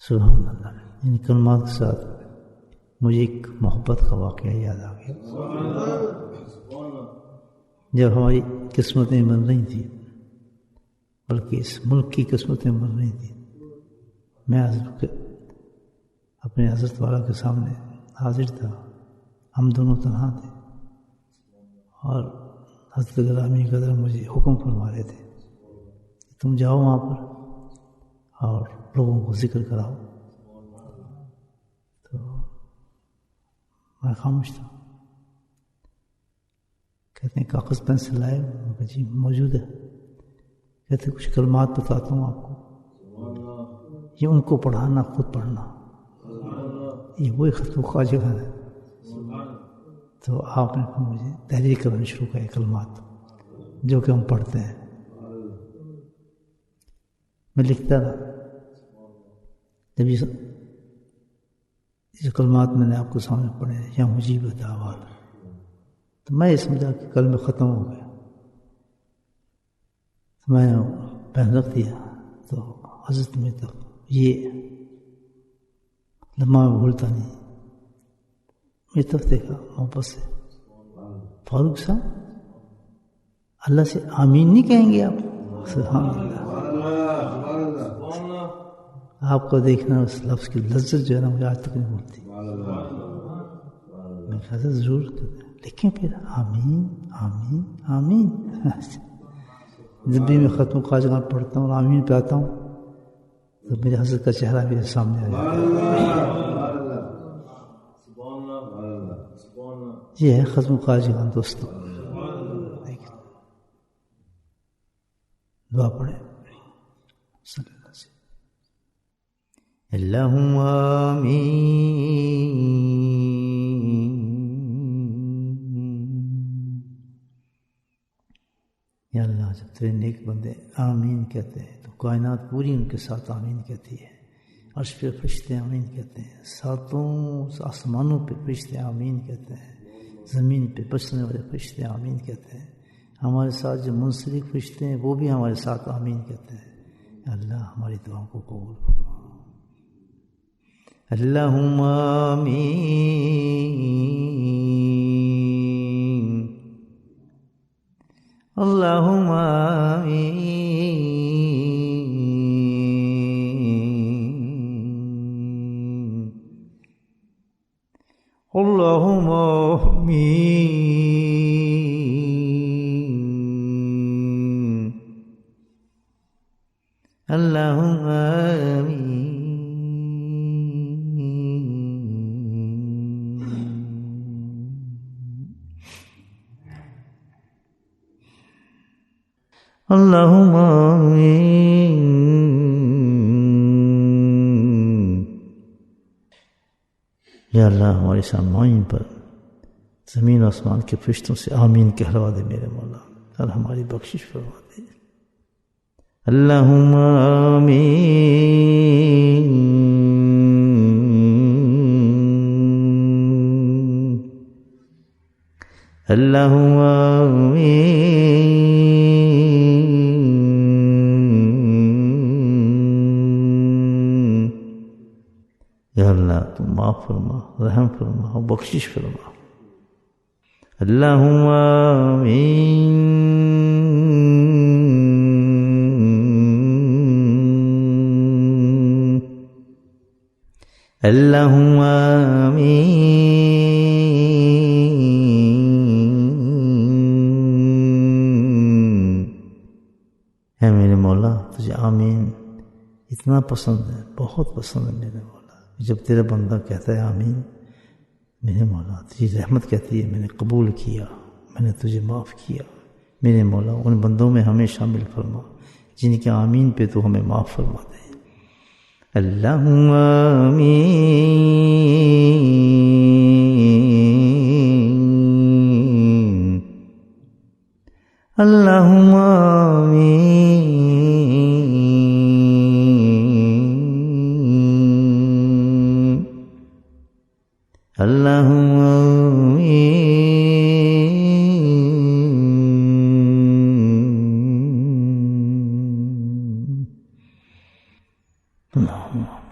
سبحان اللہ. ان کلمات کے ساتھ مجھے ایک محبت کا واقعہ یاد آ گیا. جب ہماری قسمتیں بن رہی تھیں، بلکہ اس ملک کی قسمتیں بن رہی تھیں، میں اپنے حضرت والا کے سامنے حاضر تھا. ہم دونوں تنہا تھے اور حضرت گرامی قدر مجھے حکم فرما رہے تھے کہ تم جاؤ وہاں پر اور لوگوں کو ذکر کراؤ. تو میں خاموش تھا. کہتے ہیں کاغذ پینسل لائے؟ میں کہا جی موجود ہے. کہتے کچھ کلمات بتاتا ہوں آپ کو، یہ ان کو پڑھانا، خود پڑھنا. یہ وہی ختم خواجہ ہے. تو آپ نے مجھے تحریر کرنا شروع کیا کلمات جو کہ ہم پڑھتے ہیں. میں لکھتا تھا. جب یہ کلمات میں نے آپ کو سامنے پڑھے یا مجیب دعوات، تو میں یہ سمجھا کہ کل میں ختم ہو گیا. تو میں نے پین رکھ دیا. تو حضرت میں تو یہ لمحہ میں بھولتا نہیں. میری طرف دیکھا محبت سے. فاروق صاحب اللہ سے آمین نہیں کہیں گے آپ؟ سبحان اللہ. آپ کو دیکھنا اس لفظ کی لذت جو ہے نا مجھے آج تک نہیں بھولتی. میں کہا ضرور لیکن پھر آمین آمین آمین. جب بھی میں ختم خواجہ پڑھتا ہوں اور آمین پہ آتا ہوں تو میرے حضرت کا چہرہ میرے سامنے آ جاتا ہے. یہ ہے ختم خواجہ دوستوں. دعا پڑھیں. اللہم آمین. یا اللہ جب تیرے نیک بندے آمین کہتے ہیں تو کائنات پوری ان کے ساتھ آمین کہتی ہے. عرش پہ فرشتے آمین کہتے ہیں، ساتوں آسمانوں پہ فرشتے آمین کہتے ہیں، زمین پہ بسنے والے فرشتے آمین کہتے ہیں. ہمارے ساتھ جو منسلک فرشتے ہیں وہ بھی ہمارے ساتھ آمین کہتے ہیں. اللہ ہماری دعاؤں کو قبول فرما. اللہم آمین. اللہم آمین. اللہم آمین. اللہم آمین. اللہم آمین. یا اللہ ہمارے سامعین پر زمین و آسمان کے فرشتوں سے آمین کہلوا دے میرے مولا، اور ہماری بخشش فرما دے. اللہم آمین. اللہم آمین. یا اللہ تو معاف فرما، رحم فرما، بخشش فرما. اللہم آمین. اللہم آمین. اے میرے مولا تجھے آمین اتنا پسند ہے، بہت پسند ہے میرے مولا. جب تیرا بندہ کہتا ہے آمین، میرے مولا تجھے رحمت کہتی ہے میں نے قبول کیا، میں نے تجھے معاف کیا. میرے مولا ان بندوں میں ہمیں شامل فرما جن کے آمین پہ تو ہمیں معاف فرما دے. اللہم آمین. اللہم آمین. اللہم آمین. اللہم آمین.